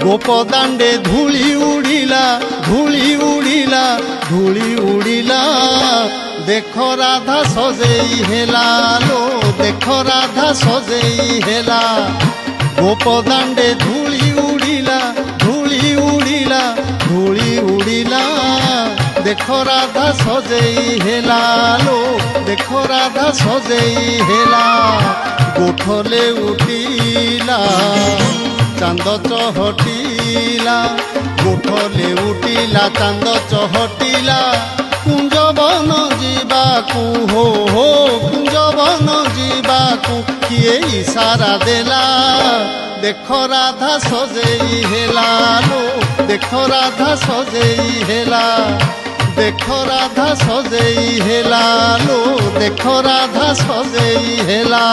गोपदांडे धूली उड़िला धूली उड़िला धूली उड़िला देखो राधा सजेई हेला लो देखो राधा सजेई हेला गोपदांडे धूली उड़िला धूली उड़िला धूली उड़िला देखो राधा सजेई हेला लो देखो राधा सजेई हेला गोठले उठिला चांद चहटिला गोठले उठिला चांद चहटिला कुंजवन जीवाकू हो कुंजवन जीवाकू किए इशारा देला देखो राधा सजेई हेला लो देखो राधा सजेई हेला देखो राधा सजेई हेला लो देखो राधा सजेई हेला।